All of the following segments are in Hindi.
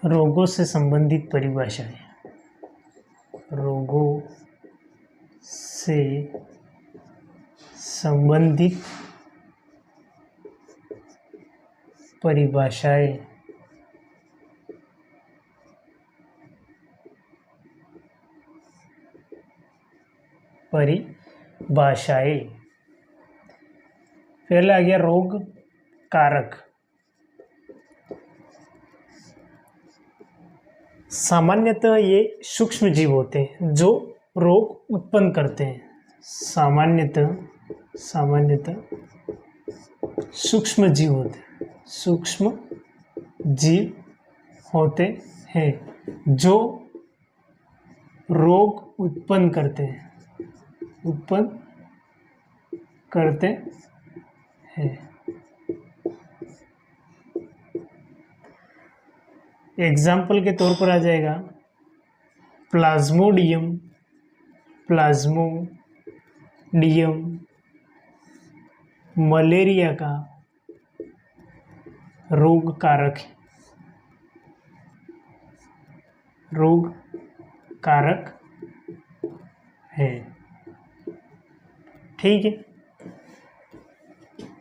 रोगों से संबंधित परिभाषाएं। रोगों से संबंधित परिभाषाएं। पहले आ गया रोग कारक। सामान्यतः ये सूक्ष्म जीव होते हैं जो रोग उत्पन्न करते हैं। सामान्यतः सूक्ष्म जीव होते हैं। सूक्ष्म जीव होते हैं जो रोग उत्पन्न करते हैं। एग्जाम्पल के तौर पर आ जाएगा प्लाज्मोडियम मलेरिया का रोग कारक है। ठीक है।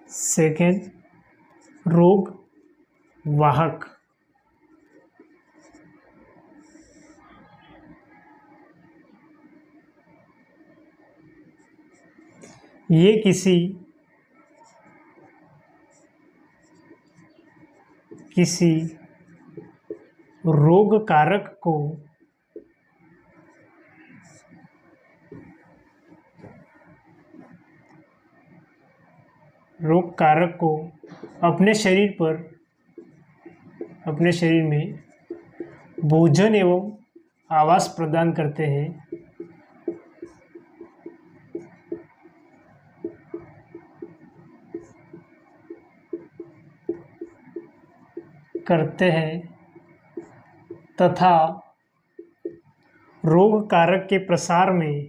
सेकेंड, रोग वाहक। ये किसी रोग कारक को अपने शरीर में भोजन एवं आवास प्रदान करते हैं तथा रोग कारक के प्रसार में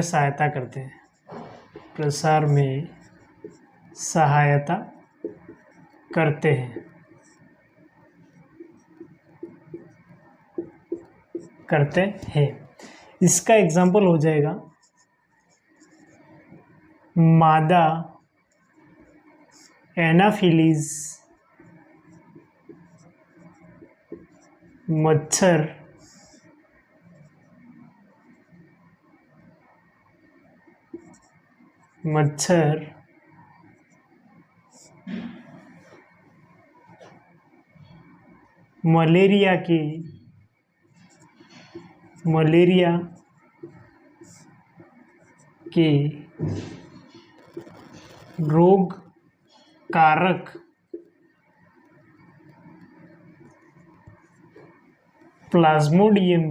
सहायता करते हैं। इसका एग्जाम्पल हो जाएगा मादा एनाफिलीज, मच्छर मलेरिया के रोग कारक प्लाज्मोडियम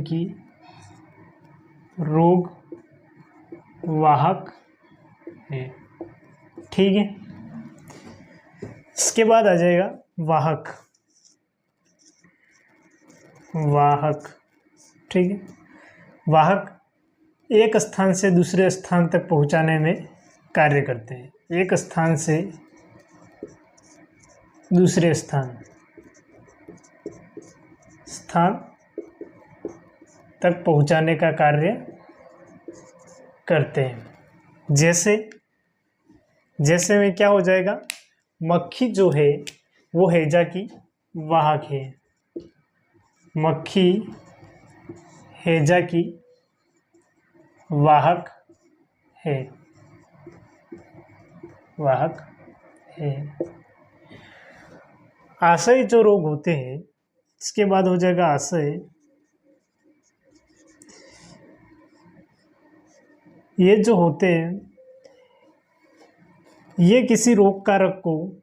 की रोग वाहक है। ठीक है। इसके बाद आ जाएगा वाहक। ठीक है। वाहक एक स्थान से दूसरे स्थान तक पहुंचाने में कार्य करते हैं। एक स्थान से दूसरे स्थान तक पहुंचाने का कार्य करते हैं। जैसे में क्या हो जाएगा, मक्खी जो है वो हैजा की वाहक है। मक्खी हैजा की वाहक है। आशय जो रोग होते हैं, इसके बाद हो जाएगा आशय। ये जो होते हैं ये किसी रोग कारक को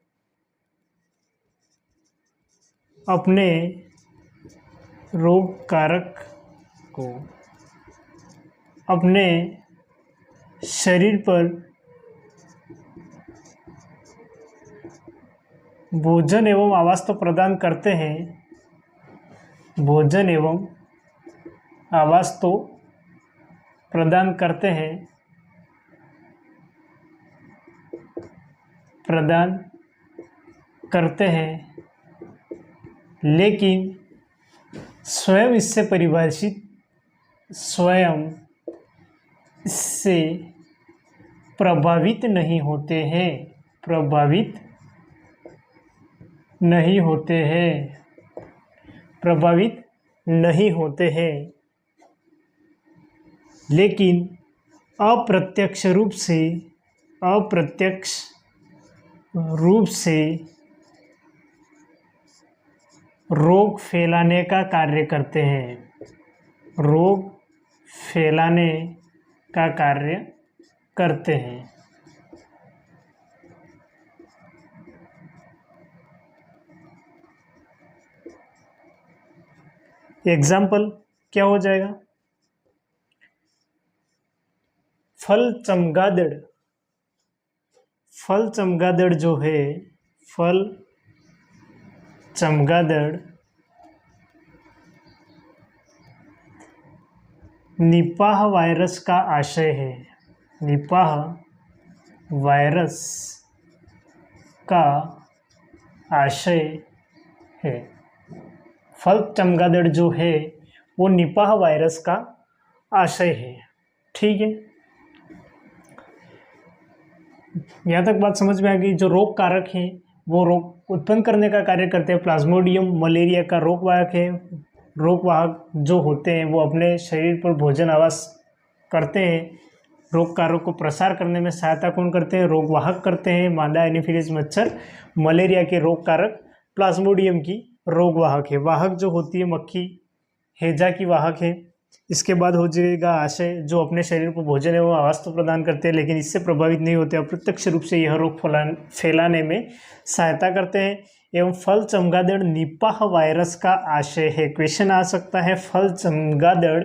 अपने शरीर पर भोजन एवं आवास तो प्रदान करते हैं। प्रदान करते हैं, प्रदान करते हैं, लेकिन स्वयं इससे प्रभावित नहीं होते हैं, प्रभावित नहीं होते हैं, प्रभावित नहीं होते हैं, लेकिन अप्रत्यक्ष रूप से रोग फैलाने का कार्य करते हैं, रोग फैलाने का कार्य करते हैं। एग्जाम्पल क्या हो जाएगा? फल चमगादड़ जो है, फल चमगादड़ निपाह वायरस का आशय है, निपाह वायरस का आशय है। फल चमगादड़ जो है वो निपाह वायरस का आशय है। ठीक है, यहाँ तक बात समझ में आ गई। जो रोग कारक हैं वो रोग उत्पन्न करने का कार्य करते हैं। प्लाज्मोडियम मलेरिया का रोगवाहक है। रोगवाहक जो होते हैं वो अपने शरीर पर भोजन आवास करते हैं। रोग कारक को प्रसार करने में सहायता कौन करते हैं? रोगवाहक करते हैं। मादा एनीफिलीज मच्छर मलेरिया के रोग कारक, प्लाज्मोडियम की रोगवाहक है। वाहक जो होती है मक्खी हैजा की वाहक है। इसके बाद हो जाएगा आशय, जो अपने शरीर को भोजन है वो आवास तो प्रदान करते हैं लेकिन इससे प्रभावित नहीं होते, अप्रत्यक्ष रूप से यह रोग फैलाने में सहायता करते हैं। एवं फल चमगादड़ निपाह वायरस का आशय है। क्वेश्चन आ सकता है फल चमगादड़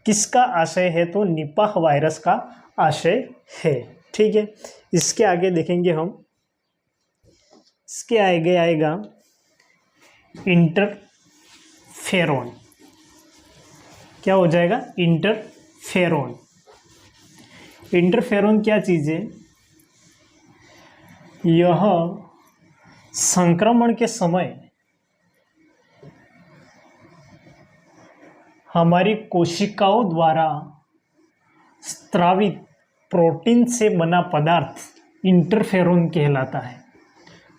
किसका आशय है? तो निपाह वायरस का आशय है। ठीक है, इसके आगे देखेंगे हम। इसके आगे आएगा इंटरफेरोन। क्या हो जाएगा? इंटरफेरोन। इंटरफेरोन क्या चीज़ है? यह संक्रमण के समय हमारी कोशिकाओं द्वारा स्त्रावित प्रोटीन से बना पदार्थ इंटरफेरोन कहलाता है।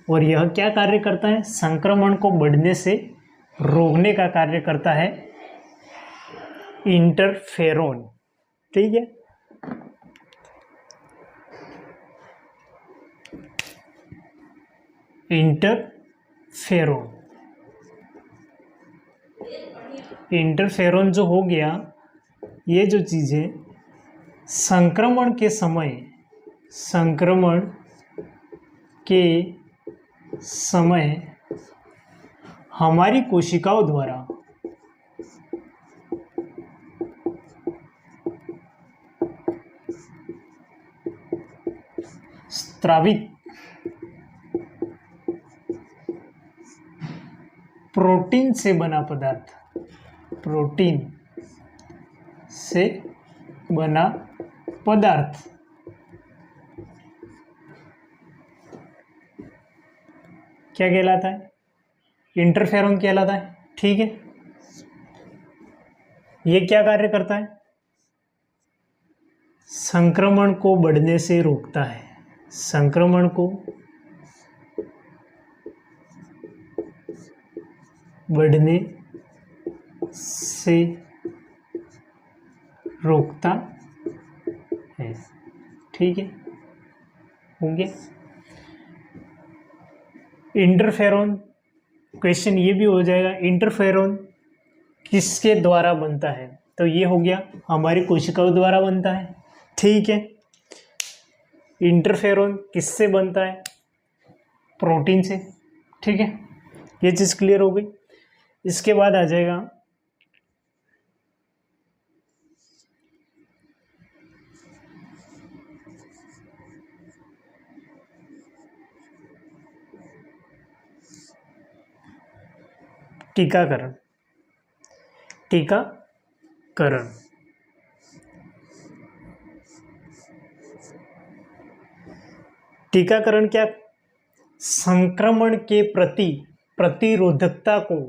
और यह क्या कार्य करता है? संक्रमण को बढ़ने से रोकने का कार्य करता है इंटरफेरोन। ठीक है, इंटरफेरोन। इंटरफेरोन जो हो गया, ये जो चीज़ है संक्रमण के समय हमारी कोशिकाओं द्वारा स्त्रावित प्रोटीन से बना पदार्थ, प्रोटीन से बना पदार्थ क्या कहलाता है? इंटरफेरोन कहलाता है। ठीक है, ये क्या कार्य करता है? संक्रमण को बढ़ने से रोकता है, संक्रमण को बढ़ने से रोकता है। ठीक है, हो गया इंटरफेरोन। क्वेश्चन ये भी हो जाएगा इंटरफेरोन किसके द्वारा बनता है? तो ये हो गया हमारी कोशिकाओं द्वारा बनता है। ठीक है, इंटरफेरोन किससे बनता है? प्रोटीन से। ठीक है, ये चीज़ क्लियर हो गई। इसके बाद आ जाएगा टीकाकरण। टीकाकरण टीकाकरण क्या, संक्रमण के प्रति प्रतिरोधकता को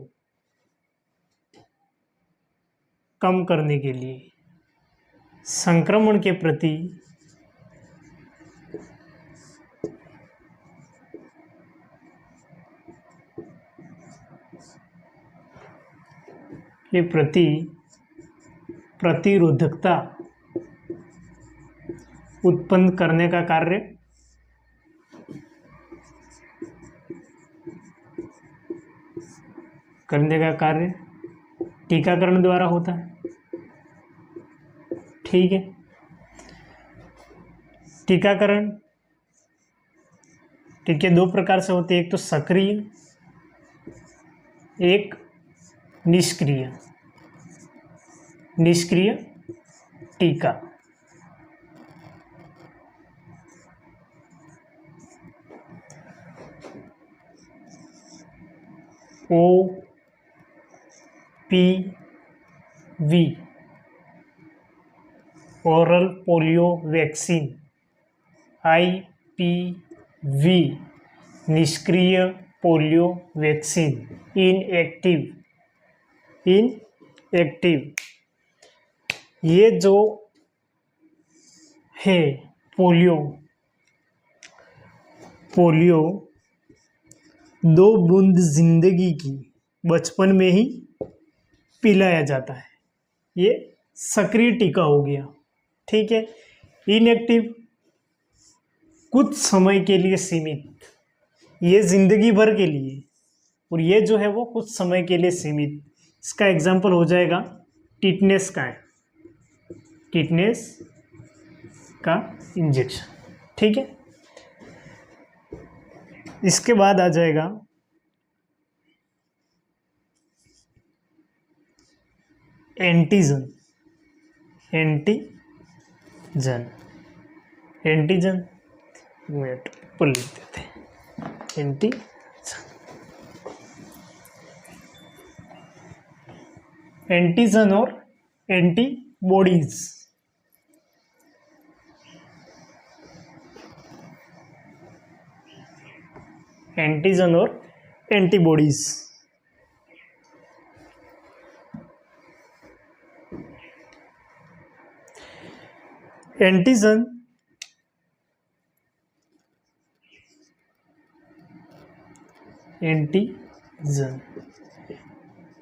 कम करने के लिए, संक्रमण के प्रति प्रतिरोधकता उत्पन्न करने का कार्य टीकाकरण द्वारा होता है। ठीक है, टीकाकरण ठीक है 2 प्रकार से होते हैं, एक तो सक्रिय, एक निष्क्रिय टीका। OPV oral polio vaccine, IPV निष्क्रिय पोलियो वैक्सीन, इनएक्टिव। ये जो है पोलियो 2 बूंद जिंदगी की बचपन में ही पिलाया जाता है, ये सक्रिय टीका हो गया। ठीक है, इनएक्टिव कुछ समय के लिए सीमित, ये जिंदगी भर के लिए, और ये जो है वो कुछ समय के लिए सीमित। इसका एग्जाम्पल हो जाएगा टिटनेस का इंजेक्शन। ठीक है, इसके बाद आ जाएगा एंटीजन मिनट पर लिख देते हैं, एंटीजन और एंटीबॉडीज। एंटीजन और एंटीबॉडीज एंटीजन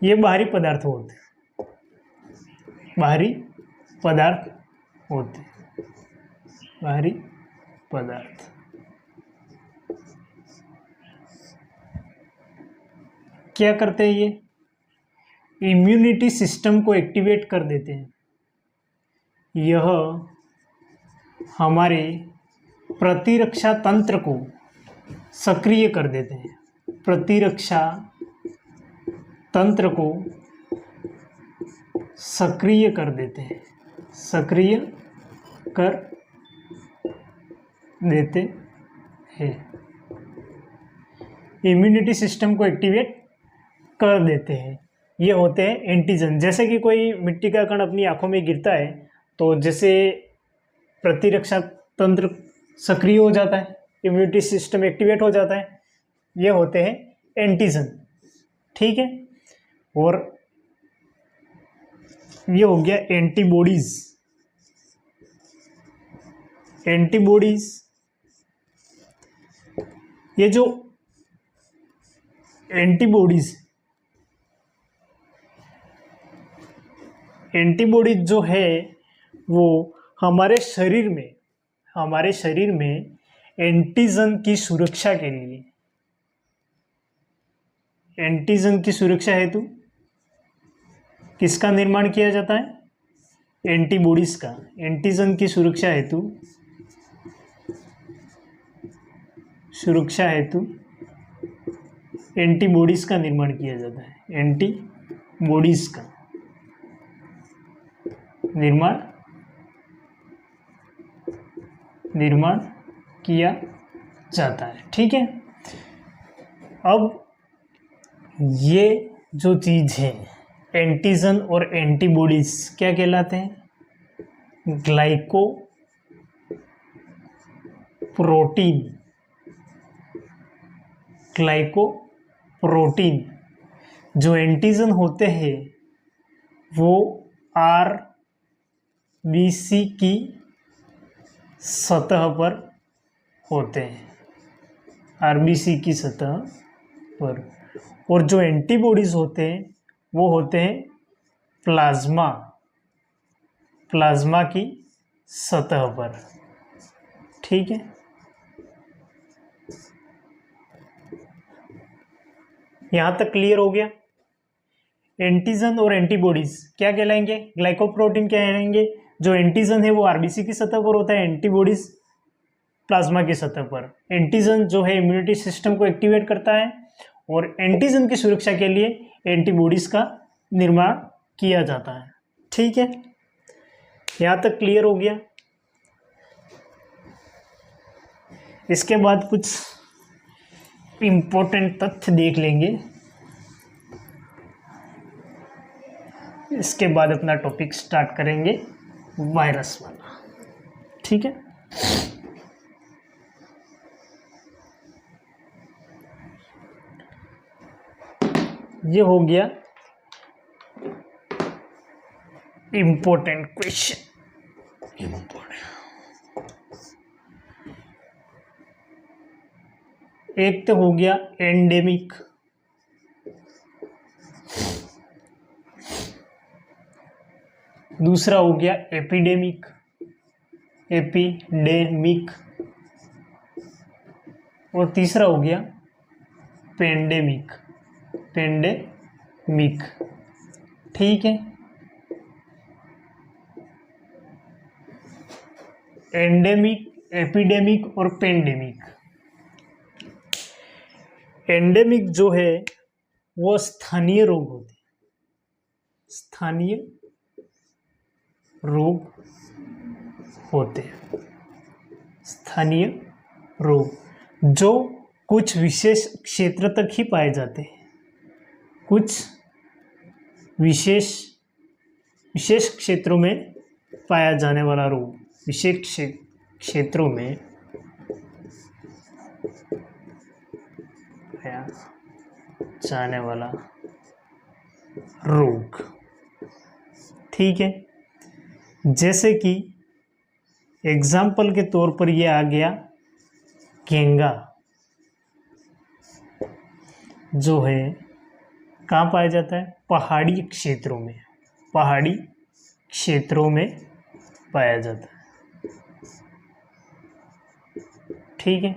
ये बाहरी पदार्थ होते हैं, बाहरी पदार्थ क्या करते हैं, ये इम्यूनिटी सिस्टम को एक्टिवेट कर देते हैं। यह हमारे प्रतिरक्षा तंत्र को सक्रिय कर देते हैं, प्रतिरक्षा तंत्र को सक्रिय कर देते हैं, इम्यूनिटी सिस्टम को एक्टिवेट कर देते हैं। ये होते हैं एंटीजन। जैसे कि कोई मिट्टी का कण अपनी आंखों में गिरता है तो जैसे प्रतिरक्षा तंत्र सक्रिय हो जाता है, इम्यूनिटी सिस्टम एक्टिवेट हो जाता है, ये होते हैं एंटीजन। ठीक है, और ये हो गया एंटीबॉडीज। ये जो एंटीबॉडीज जो है वो हमारे शरीर में एंटीजन की सुरक्षा के लिए, एंटीजन की सुरक्षा हेतु किसका निर्माण किया जाता है, एंटीबॉडीज का। एंटीजन की सुरक्षा हेतु एंटीबॉडीज का निर्माण किया जाता है, एंटीबॉडीज का निर्माण किया जाता है। ठीक है, अब ये जो चीज है एंटीजन और एंटीबॉडीज क्या कहलाते हैं, ग्लाइकोप्रोटीन ग्लाइकोप्रोटीन जो एंटीजन होते हैं वो आरबीसी की सतह पर होते हैं, आरबीसी की सतह पर। और जो एंटीबॉडीज होते हैं वो होते हैं प्लाज्मा की सतह पर। ठीक है, यहां तक क्लियर हो गया। एंटीजन और एंटीबॉडीज क्या कहलाएंगे? ग्लाइकोप्रोटीन क्या कहलाएंगे? जो एंटीजन है वो आरबीसी की सतह पर होता है, एंटीबॉडीज प्लाज्मा की सतह पर। एंटीजन जो है इम्यूनिटी सिस्टम को एक्टिवेट करता है और एंटीजन की सुरक्षा के लिए एंटीबॉडीज का निर्माण किया जाता है। ठीक है, यहां तक क्लियर हो गया। इसके बाद कुछ इंपॉर्टेंट तथ्य देख लेंगे, इसके बाद अपना टॉपिक स्टार्ट करेंगे वायरस वाला। ठीक है, ये हो गया इंपॉर्टेंट क्वेश्चन। एक तो हो गया एंडेमिक, दूसरा हो गया एपिडेमिक, और तीसरा हो गया पेंडेमिक। ठीक है, एंडेमिक, एपिडेमिक और पेंडेमिक। एंडेमिक जो है वो स्थानीय रोग होते हैं, स्थानीय रोग होते हैं, स्थानीय रोग जो कुछ विशेष क्षेत्र तक ही पाए जाते हैं, कुछ विशेष क्षेत्रों में पाया जाने वाला रोग, विशेष क्षेत्रों में पाया जाने वाला रोग। ठीक है, जैसे कि एग्जाम्पल के तौर पर ये आ गया घेंगा, जो है कहाँ पाया जाता है? पहाड़ी क्षेत्रों में, पहाड़ी क्षेत्रों में पाया जाता है। ठीक है,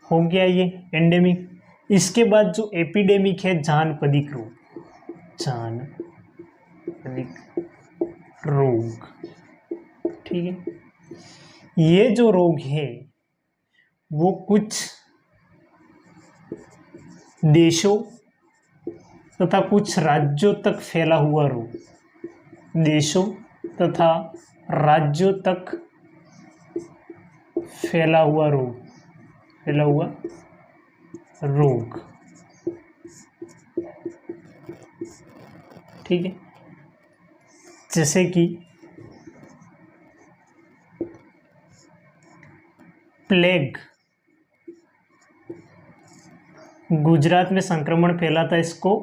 हो गया ये एंडेमिक। इसके बाद जो एपिडेमिक है, जानपदिक रोग, जानपदिक रोग। ठीक है, ये जो रोग है वो कुछ देशों तथा कुछ राज्यों तक फैला हुआ रोग, देशों तथा राज्यों तक फैला हुआ रोग। ठीक है, जैसे कि प्लेग, गुजरात में संक्रमण फैला था, इसको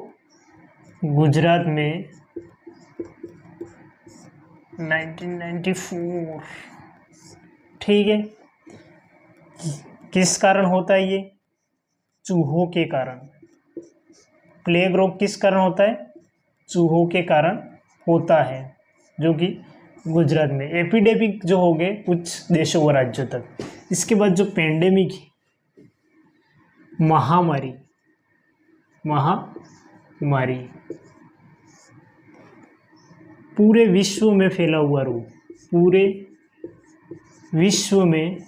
गुजरात में 1994। ठीक है, किस कारण होता है ये? चूहों के कारण। प्लेग रोग किस कारण होता है? चूहों के कारण होता है, जो कि गुजरात में। एपिडेमिक जो हो गए कुछ देशों व राज्यों तक। इसके बाद जो पेंडेमिक है, महामारी, पूरे विश्व में फैला हुआ रोग, पूरे विश्व में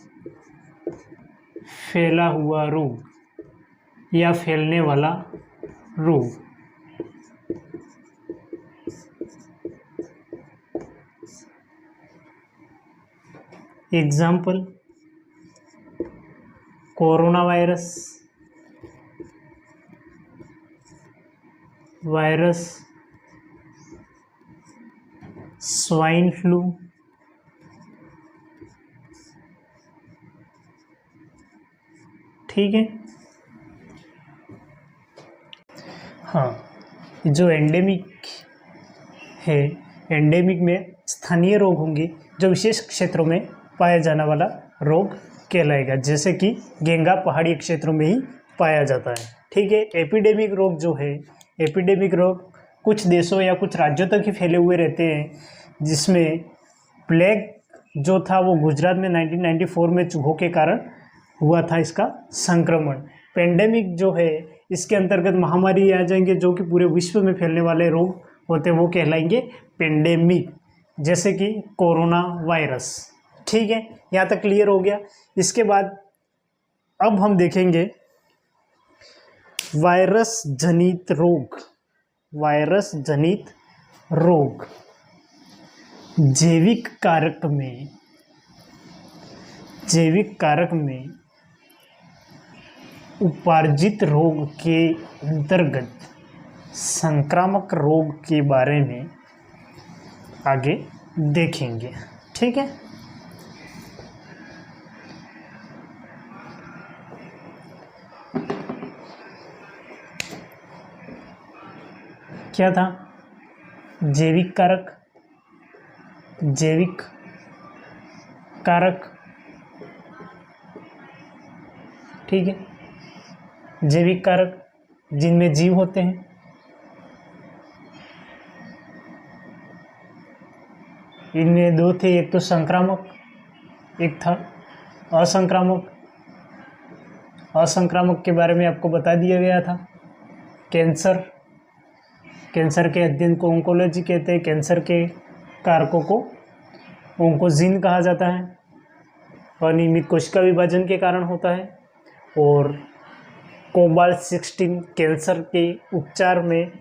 फैला हुआ रोग या फैलने वाला रोग। Example corona virus, swine flu, ठीक है। हाँ, जो एंडेमिक है, एंडेमिक में स्थानीय रोग होंगे जो विशेष क्षेत्रों में पाया जाने वाला रोग कहलाएगा, जैसे कि गेंगा पहाड़ी क्षेत्रों में ही पाया जाता है। ठीक है। एपिडेमिक रोग जो है, एपिडेमिक रोग कुछ देशों या कुछ राज्यों तक ही फैले हुए रहते हैं, जिसमें प्लेग जो था वो गुजरात में 1994 में चूहों के कारण हुआ था इसका संक्रमण। पेंडेमिक जो है इसके अंतर्गत महामारी आ जाएंगे जो कि पूरे विश्व में फैलने वाले रोग होते हैं, वो कहलाएंगे पेंडेमिक, जैसे कि कोरोना वायरस। ठीक है, यहाँ तक क्लियर हो गया। इसके बाद अब हम देखेंगे वायरस जनित रोग। वायरस जनित रोग जैविक कारक में उपार्जित रोग के अंतर्गत संक्रामक रोग के बारे में आगे देखेंगे। ठीक है। क्या था? जैविक कारक। ठीक है, जैविक कारक जिनमें जीव होते हैं। इनमें दो थे, एक तो संक्रामक, एक था असंक्रामक। असंक्रामक के बारे में आपको बता दिया गया था। कैंसर के अध्ययन को ओंकोलॉजी कहते हैं। कैंसर के कारकों को ओंकोजीन कहा जाता है। अनियमित कोशिका विभाजन के कारण होता है। और कोबाल्ट-16 कैंसर के उपचार में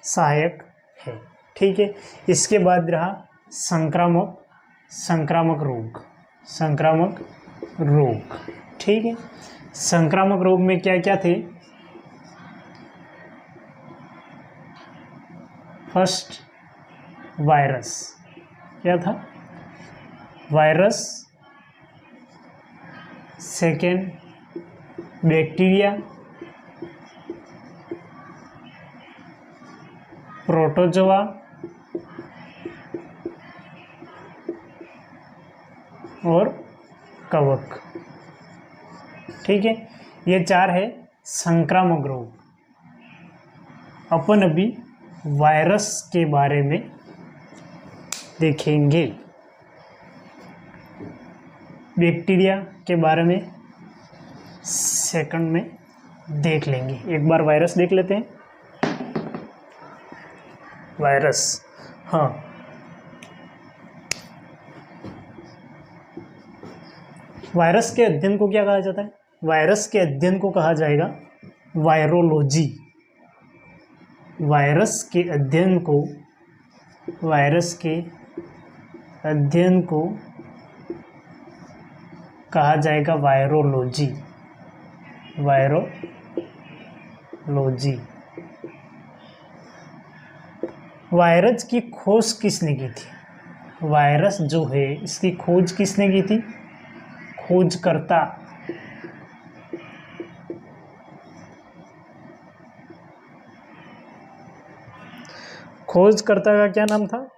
सहायक है। ठीक है। इसके बाद रहा संक्रामक रोग। ठीक है। संक्रामक रोग में क्या क्या थे? First virus. क्या था? वायरस। सेकेंड बैक्टीरिया, प्रोटोजोआ और कवक। ठीक है, ये चार है संक्रामक रोग। अपन अभी वायरस के बारे में देखेंगे। बैक्टीरिया के बारे में सेकंड में देख लेंगे। एक बार वायरस देख लेते हैं। वायरस, हाँ, वायरस के अध्ययन को क्या कहा जाता है? वायरस के अध्ययन को कहा जाएगा वायरोलॉजी। वायरस के अध्ययन को कहा जाएगा वायरोलॉजी। वायरस की खोज किसने की थी? वायरस जो है इसकी खोज किसने की थी? खोजकर्ता। खोजकर्ता का क्या नाम था?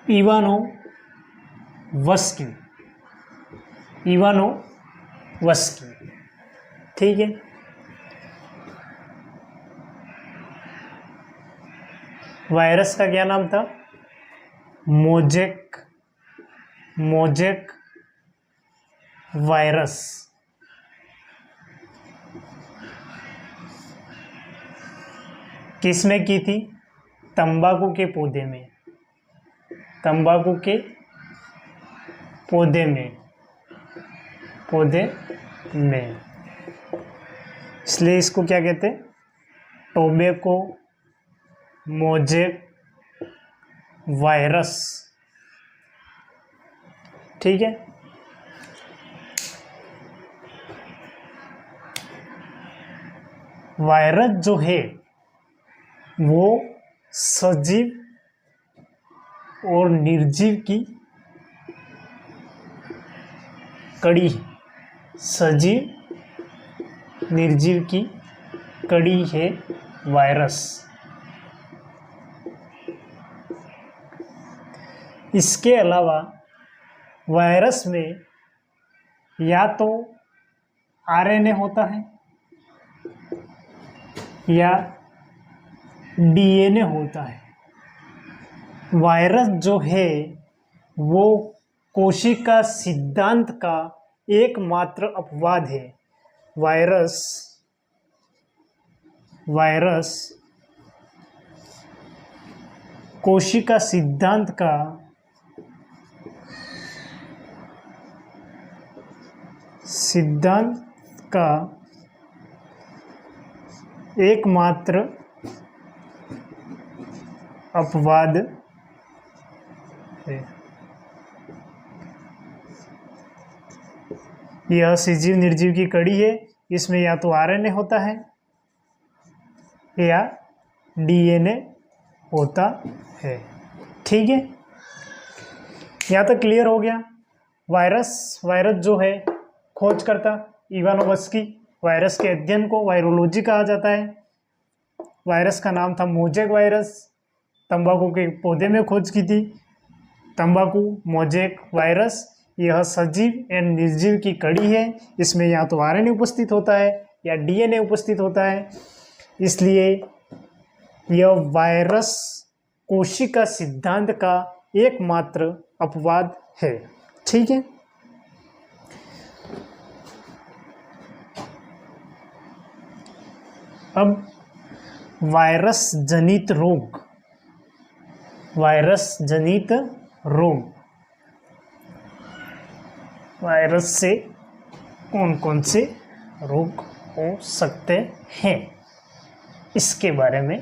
इवानोवस्की। ठीक है। वायरस का क्या नाम था? Mosaic virus. किसमें की थी? तंबाकू के पौधे में। इसलिए इसको क्या कहते हैं? Tobacco mosaic virus. ठीक है। वायरस जो है वो सजीव और निर्जीव की कड़ी, सजीव निर्जीव की कड़ी है वायरस। इसके अलावा वायरस में या तो आरएनए होता है या डीएनए होता है। वायरस जो है वो कोशिका सिद्धांत का एकमात्र अपवाद है। वायरस कोशिका सिद्धांत का एकमात्र अपवाद है। यह सजीव निर्जीव की कड़ी है। इसमें या तो आरएनए होता है या डीएनए होता है। ठीक है, यहाँ तक क्लियर हो गया। वायरस जो है खोजकर्ता इवानोव्स्की, वायरस के अध्ययन को वायरोलॉजी कहा जाता है। वायरस का नाम था मोज़ेक वायरस। तंबाकू के पौधे में खोज की थी। तंबाकू मोज़ेक वायरस यह सजीव एवं निर्जीव की कड़ी है। इसमें या तो आरएनए उपस्थित होता है या डीएनए उपस्थित होता है। इसलिए यह वायरस कोशिका सिद्धांत का एकमात्र अपवाद है। ठीक है, अब वायरस जनित रोग। वायरस से कौन कौन से रोग हो सकते हैं, इसके बारे में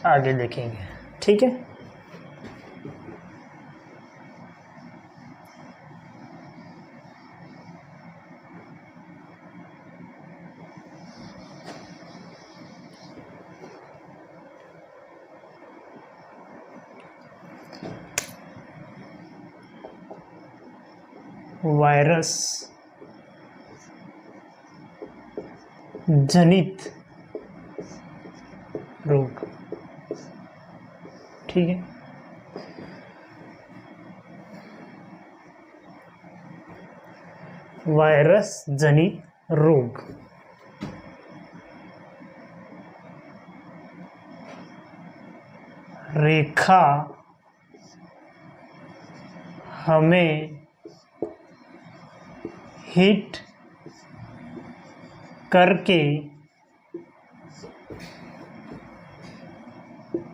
आगे देखेंगे। ठीक है, वायरस जनित रोग। ठीक है, वायरस जनित रोग रेखा हमें हिट करके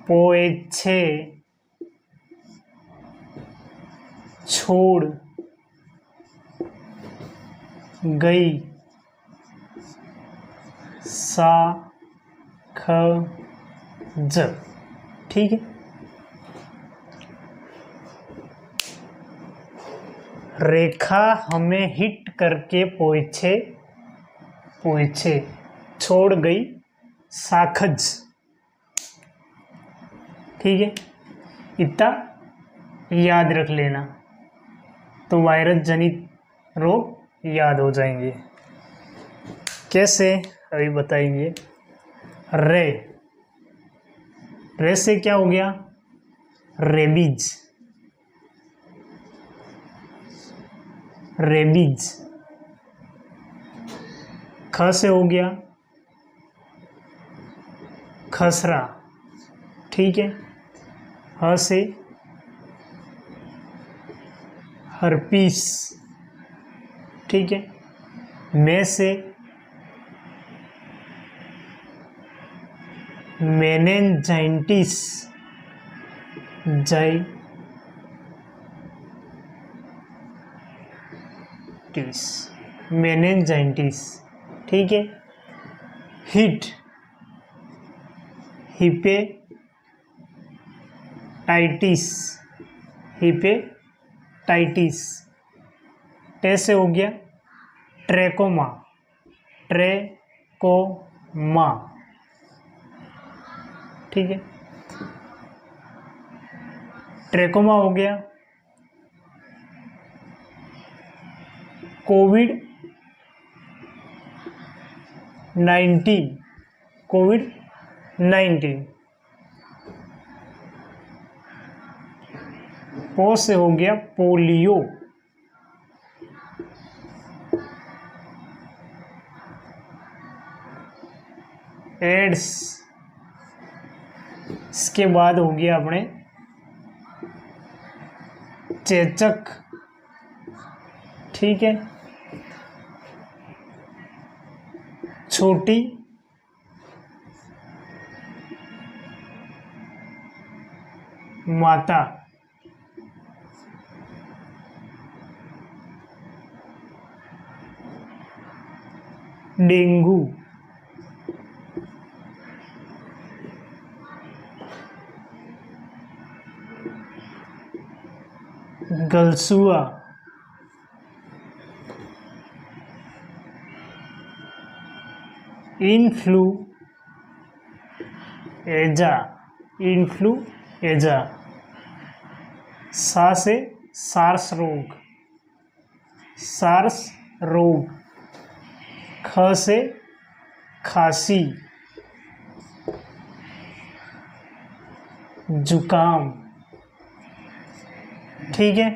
पोएछे छोड़ गई साखज। ठीक है, रेखा हमें हिट करके पोएछे छोड़ गई साखज। ठीक है, इतना याद रख लेना तो वायरस जनित रोग याद हो जाएंगे। कैसे, अभी बताएंगे। रे से क्या हो गया, रेबीज। ख से हो गया खसरा। ठीक है, ह से हर्पीस। ठीक है, मे से मेनिनजाइटिस। मेनिनजाइटिस। ठीक है, हिट हिपेटाइटिस। टे से हो गया ट्रेकोमा। ठीक है, ट्रेकोमा हो गया। Covid 19, Covid 19। पो से हो गया पोलियो, एड्स, इसके बाद हो गया अपने चेचक, ठीक है, छोटी माता, डेंगू, गलसुआ, इन्फ्लुएजा, इन्फ्लुएजा, सा से सार्स रोग, सार्स रोग, ख से खांसी, जुकाम, ठीक है।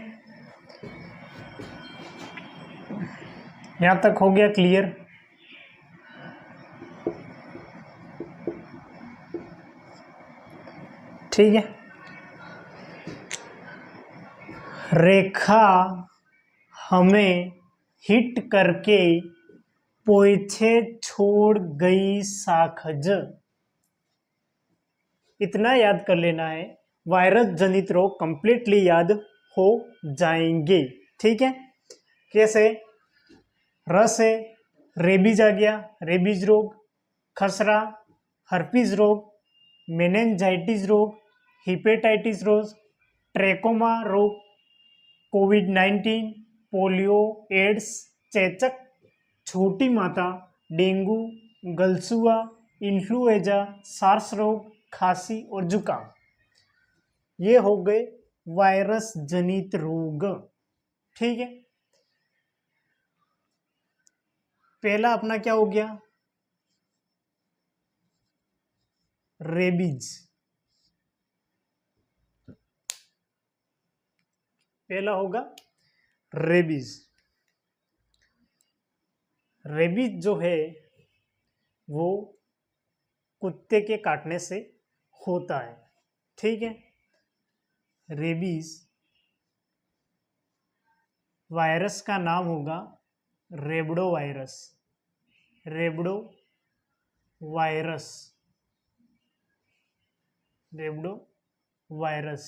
यहां तक हो गया क्लियर। ठीक है, रेखा हमें हिट करके पीछे छोड़ गई साखज, इतना याद कर लेना है, वायरस जनित रोग कंप्लीटली याद हो जाएंगे। ठीक है, कैसे? र से रेबीज आ गया, रेबीज रोग, खसरा, हर्पीज रोग, मेनिंजाइटिस रोग, हिपेटाइटिस रोग, ट्रेकोमा रोग, कोविड-19, पोलियो, एड्स, चेचक, छोटी माता, डेंगू, गलसुआ, इन्फ्लुएजा, सार्स रोग, खांसी और जुकाम, ये हो गए वायरस जनित रोग। ठीक है, पहला अपना क्या हो गया? रेबीज, पहला होगा रेबीज। रेबीज जो है वो कुत्ते के काटने से होता है। ठीक है, रेबीज वायरस का नाम होगा rhabdo virus, rhabdo virus, rhabdo virus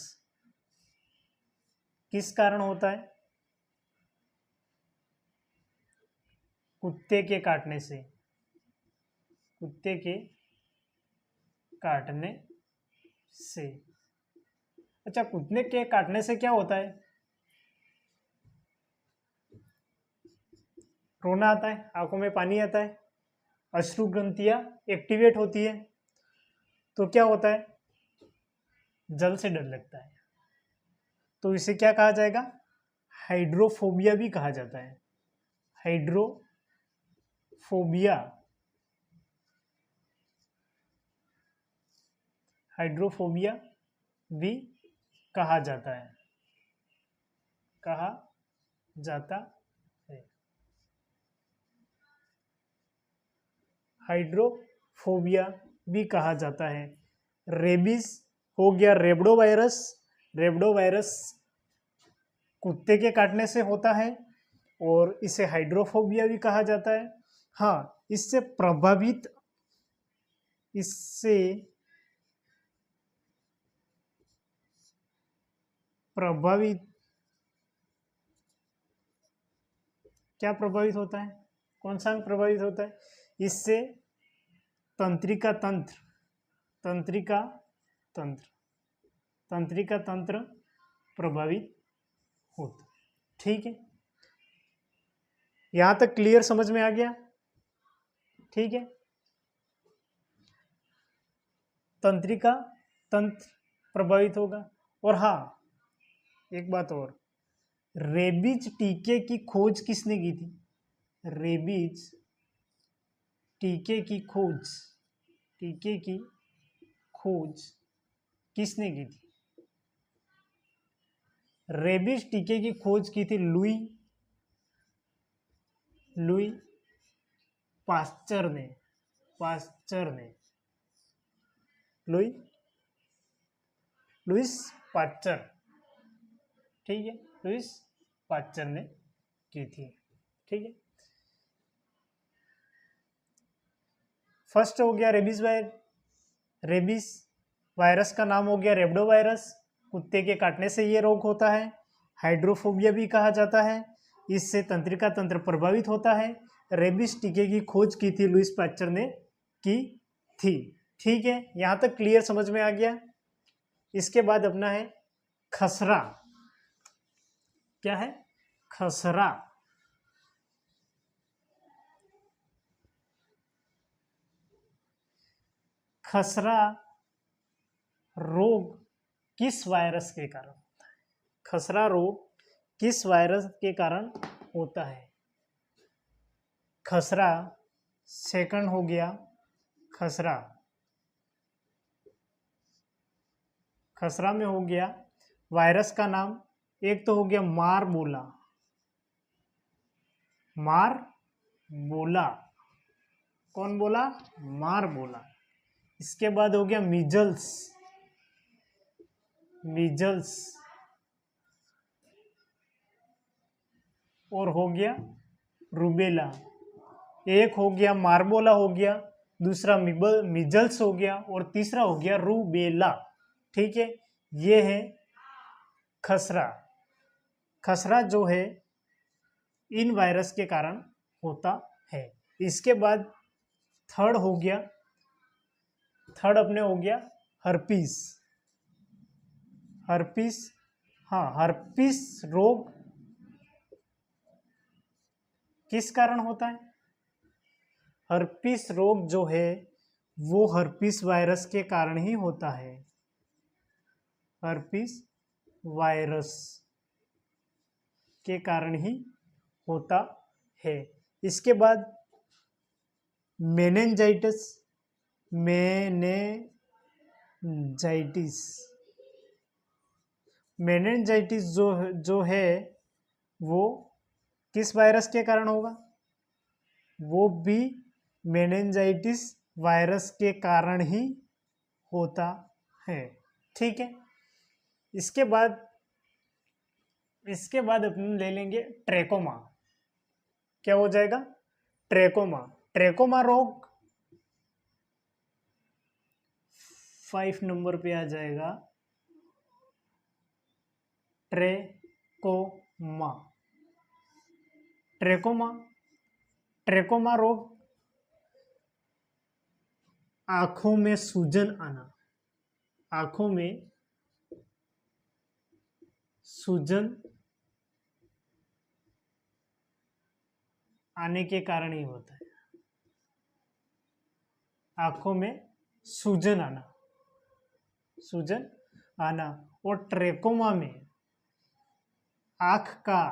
किस कारण होता है? कुत्ते के काटने से, कुत्ते के काटने से। अच्छा, कुत्ते के काटने से क्या होता है? रोना आता है, आंखों में पानी आता है, अश्रु ग्रंथियां एक्टिवेट होती है, तो क्या होता है? जल से डर लगता है, तो इसे क्या कहा जाएगा? हाइड्रोफोबिया भी कहा जाता है, हाइड्रोफोबिया, हाइड्रोफोबिया भी कहा जाता है, कहा जाता है। हाइड्रोफोबिया भी कहा जाता है। रेबीज हो गया रेबडो वायरस, रेबडो वायरस कुत्ते के काटने से होता है और इसे हाइड्रोफोबिया भी कहा जाता है। हाँ, इससे प्रभावित क्या प्रभावित होता है? कौन सा अंग प्रभावित होता है? इससे तंत्रिका तंत्र, तंत्रिका तंत्र, तंत्रिका तंत्र प्रभावित होता। ठीक है, यहां तक क्लियर समझ में आ गया? ठीक है, तंत्रिका तंत्र प्रभावित होगा। और हाँ, एक बात और, रेबीज टीके की खोज किसने की थी? रेबीज टीके की खोज, टीके की खोज किसने की थी? रेबीज टीके की खोज की थी लुई पास्चर ने, लुइस पास्चर, ठीक है, लुइस पास्चर ने की थी। ठीक है, फर्स्ट हो गया रेबीज वायरस का नाम हो गया रेबडो वायरस। कुत्ते के काटने से ये रोग होता है। हाइड्रोफोबिया भी कहा जाता है, इससे तंत्रिका तंत्र प्रभावित होता है। रेबीज टीके की खोज की थी लुइस पास्चर ने की थी। ठीक है, यहां तक क्लियर समझ में आ गया। इसके बाद अपना है खसरा। क्या है? खसरा। खसरा रोग किस वायरस के कारण होता है? खसरा रोग किस वायरस के कारण होता है? खसरा सेकंड हो गया खसरा, खसरा में हो गया वायरस का नाम, एक तो हो गया मारबोला, मारबोला, कौन बोला? मारबोला। इसके बाद हो गया मीजल्स, मीजल्स, और हो गया रूबेला। एक हो गया मारबोला हो गया, दूसरा मीजल्स हो गया, और तीसरा हो गया रूबेला। ठीक है, ये है खसरा। खसरा जो है इन वायरस के कारण होता है। इसके बाद थर्ड हो गया, थर्ड अपने हो गया हर्पीस। हर्पीस, हाँ, हर्पीस रोग किस कारण होता है? हर्पीस रोग जो है वो हर्पीस वायरस के कारण ही होता है। हर्पीस वायरस के कारण ही होता है। इसके बाद मेनिंजाइटिस, मेनिंजाइटिस, मेनिंजाइटिस जो है वो किस वायरस के कारण होगा? वो भी मेनिंजाइटिस वायरस के कारण ही होता है। ठीक है, इसके बाद अपन ले लेंगे ट्रेकोमा। क्या हो जाएगा? ट्रेकोमा। ट्रेकोमा रोग 5 नंबर पे आ जाएगा ट्रेकोमा। ट्रेकोमा, ट्रेकोमा रोग आंखों में सूजन आना, आंखों में सूजन आने के कारण ही होता है। आंखों में सूजन आना, सूजन आना। और ट्रेकोमा में आंख का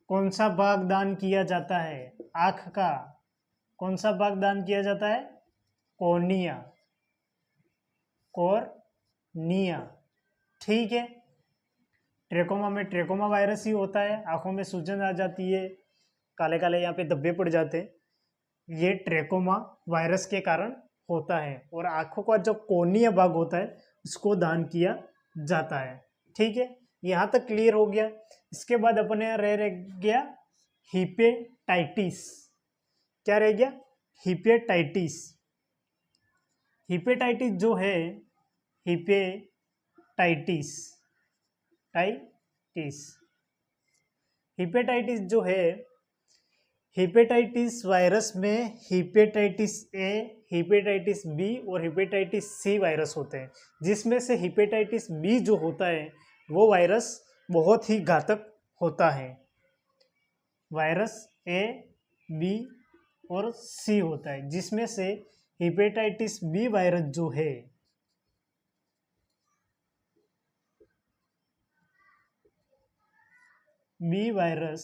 कौन सा भाग दान किया जाता है? आंख का कौन सा भाग दान किया जाता है? Cornea, cornea. ठीक है, ट्रेकोमा में ट्रेकोमा वायरस ही होता है, आंखों में सूजन आ जाती है, काले काले यहाँ पे धब्बे पड़ जाते हैं, ये ट्रेकोमा वायरस के कारण होता है। और आंखों का जो कॉर्निया भाग होता है उसको दान किया जाता है। ठीक है, यहाँ तक क्लियर हो गया। इसके बाद अपने रह गया हिपेटाइटिस। क्या रह गया? हिपेटाइटिस। हिपेटाइटिस जो है, हिपेटाइटिस हिपेटाइटिस जो है, हेपेटाइटिस वायरस में हेपेटाइटिस ए, हेपेटाइटिस बी और हेपेटाइटिस सी वायरस होते हैं, जिसमें से हेपेटाइटिस बी जो होता है वो वायरस बहुत ही घातक होता है। वायरस ए, बी और सी होता है, जिसमें से हेपेटाइटिस बी वायरस जो है बी वायरस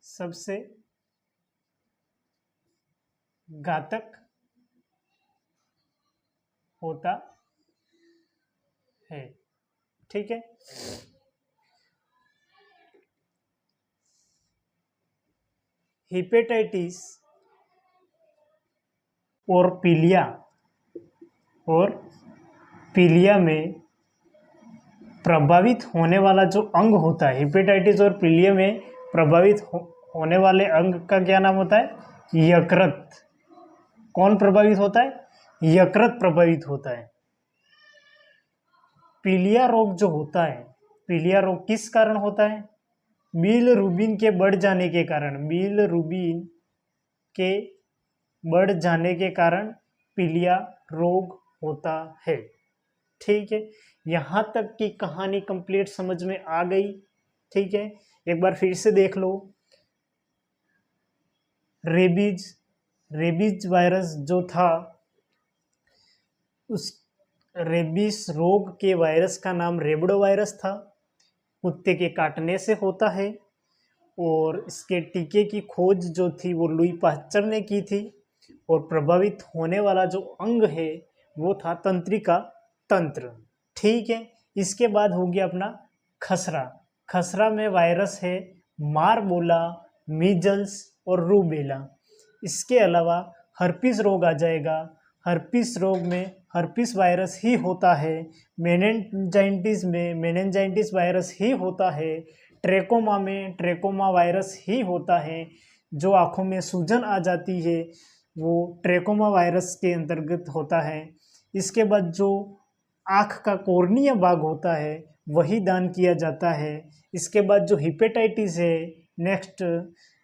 सबसे घातक होता है। ठीक है। हेपेटाइटिस और पीलिया में प्रभावित होने वाला जो अंग होता है, हेपेटाइटिस और पीलिया में प्रभावित होने वाले अंग का क्या नाम होता है? यकृत। कौन प्रभावित होता है? यकृत प्रभावित होता है। पीलिया रोग जो होता है, पीलिया रोग किस कारण होता है? बिलरुबिन के बढ़ जाने के कारण। बिलरुबिन के बढ़ जाने के कारण पीलिया रोग होता है। ठीक है, यहाँ तक की कहानी कंप्लीट समझ में आ गई। ठीक है, एक बार फिर से देख लो। रेबीज वायरस जो था, उस रेबीज रोग के वायरस का नाम रेबडो वायरस था। कुत्ते के काटने से होता है और इसके टीके की खोज जो थी वो लुई पास्चर ने की थी। और प्रभावित होने वाला जो अंग है वो था तंत्रिका तंत्र। ठीक है, इसके बाद हो गया अपना खसरा। खसरा में वायरस है मारबोला, मीजल्स और रूबेला। इसके अलावा हर्पीस रोग आ जाएगा। हर्पीस रोग में हर्पीस वायरस ही होता है। मेनिनजाइटिस में मेनिनजाइटिस वायरस ही होता है। ट्रेकोमा में ट्रेकोमा वायरस ही होता है। जो आँखों में सूजन आ जाती है वो ट्रेकोमा वायरस के अंतर्गत होता है। इसके बाद जो आँख का कॉर्निया भाग होता है वही दान किया जाता है। इसके बाद जो हेपेटाइटिस है, नेक्स्ट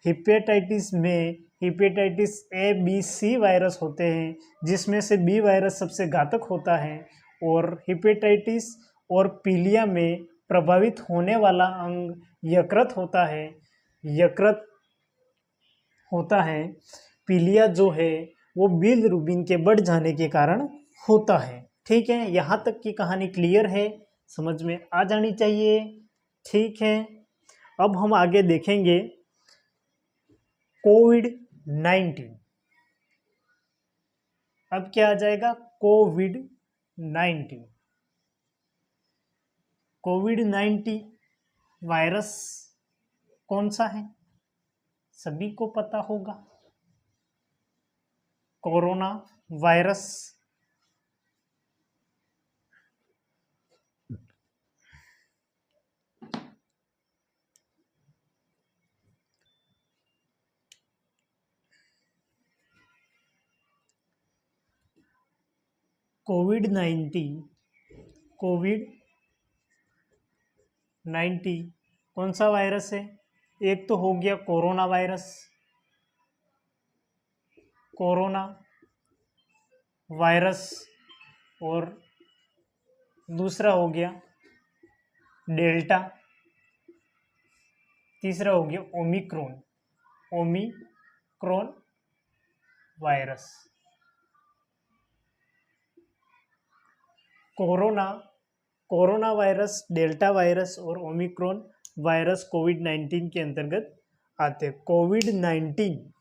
हेपेटाइटिस में hepatitis A B C virus होते हैं, जिसमें से बी वायरस सबसे घातक होता है। और हेपेटाइटिस और पीलिया में प्रभावित होने वाला अंग यकृत होता है। यकृत होता है। पीलिया जो है वो बिलरुबिन के बढ़ जाने के कारण होता है। ठीक है, यहाँ तक की कहानी क्लियर है, समझ में आ जानी चाहिए। ठीक है, अब हम आगे देखेंगे कोविड-19। अब क्या आ जाएगा? कोविड-19। कोविड-19 वायरस कौन सा है? सभी को पता होगा, कोरोना वायरस। कोविड-19 कौन सा वायरस है? एक तो हो गया कोरोना वायरस, कोरोना वायरस, और दूसरा हो गया डेल्टा, तीसरा हो गया Omicron virus. Corona virus, delta virus और ओमिक्रॉन वायरस कोविड-19 के अंतर्गत आते हैं। कोविड-19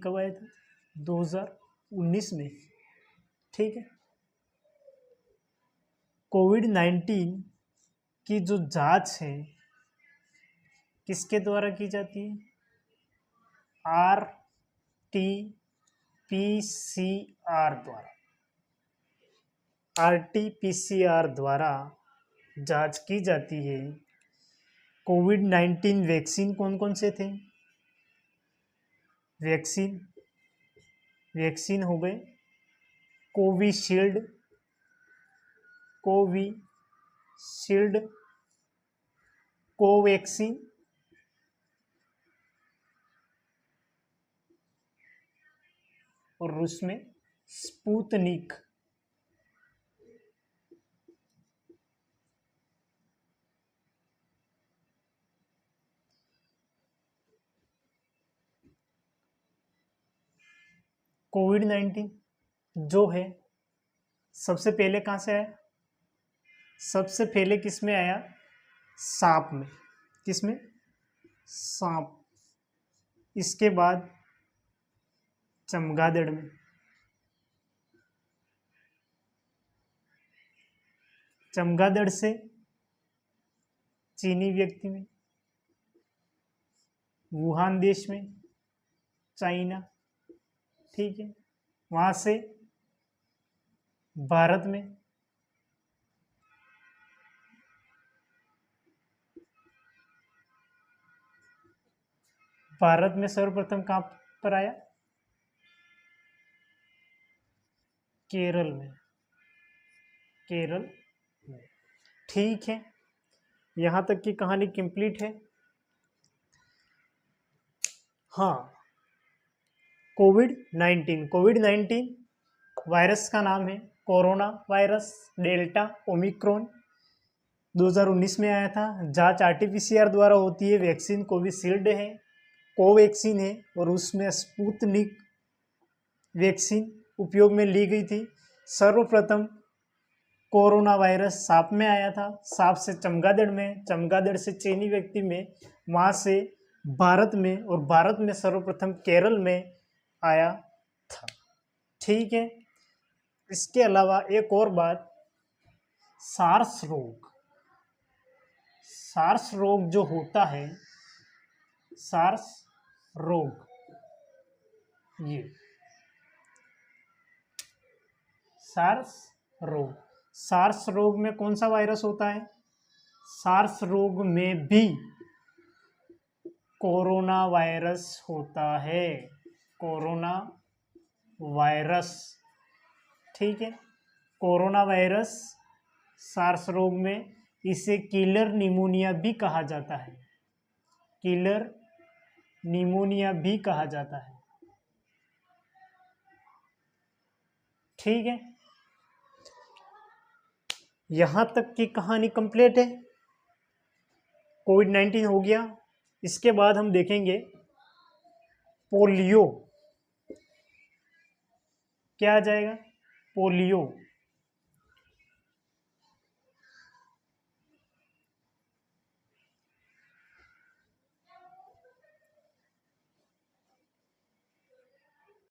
कब आया था? 2019 में। ठीक है, कोविड-19 की जो जांच है किसके द्वारा की जाती है? RT-PCR द्वारा। RT-PCR द्वारा जांच की जाती है। कोविड-19 वैक्सीन कौन कौन से थे? वैक्सीन हो गए कोविशील्ड, कोवैक्सीन और रूस में स्पुतनिक। कोविड-19 जो है सबसे पहले कहाँ से आया? सबसे पहले किस में आया? सांप में। किस में? सांप। इसके बाद चमगादड़ में। चमगादड़ से चीनी व्यक्ति में, वुहान देश में, चाइना, ठीक है, वहां से भारत में, भारत में सर्वप्रथम कहां पर आया? केरल में। केरल में, ठीक है, यहां तक की कहानी कंप्लीट है। हाँ, कोविड-19 वायरस का नाम है कोरोना वायरस डेल्टा ओमिक्रॉन। 2019 में आया था। जांच आरटीपीसीआर द्वारा होती है। वैक्सीन कोविशील्ड है, कोवैक्सीन है, और उसमें स्पुतनिक वैक्सीन उपयोग में ली गई थी। सर्वप्रथम कोरोना वायरस सांप में आया था, सांप से चमगादड़ में, चमगादड़ से चीनी व्यक्ति में, वहां से भारत में, और भारत में सर्वप्रथम केरल में आया था, ठीक है। इसके अलावा एक और बात, सार्स रोग। सार्स रोग जो होता है, सार्स रोग, ये सार्स रोग, सार्स रोग में कौन सा वायरस होता है? सार्स रोग में भी कोरोना वायरस होता है, कोरोना वायरस, ठीक है। कोरोना वायरस सार्स रोग में, इसे किलर निमोनिया भी कहा जाता है, किलर निमोनिया भी कहा जाता है, ठीक है। यहां तक की कहानी कंप्लीट है। कोविड-19 हो गया। इसके बाद हम देखेंगे पोलियो। क्या आ जाएगा? पोलियो।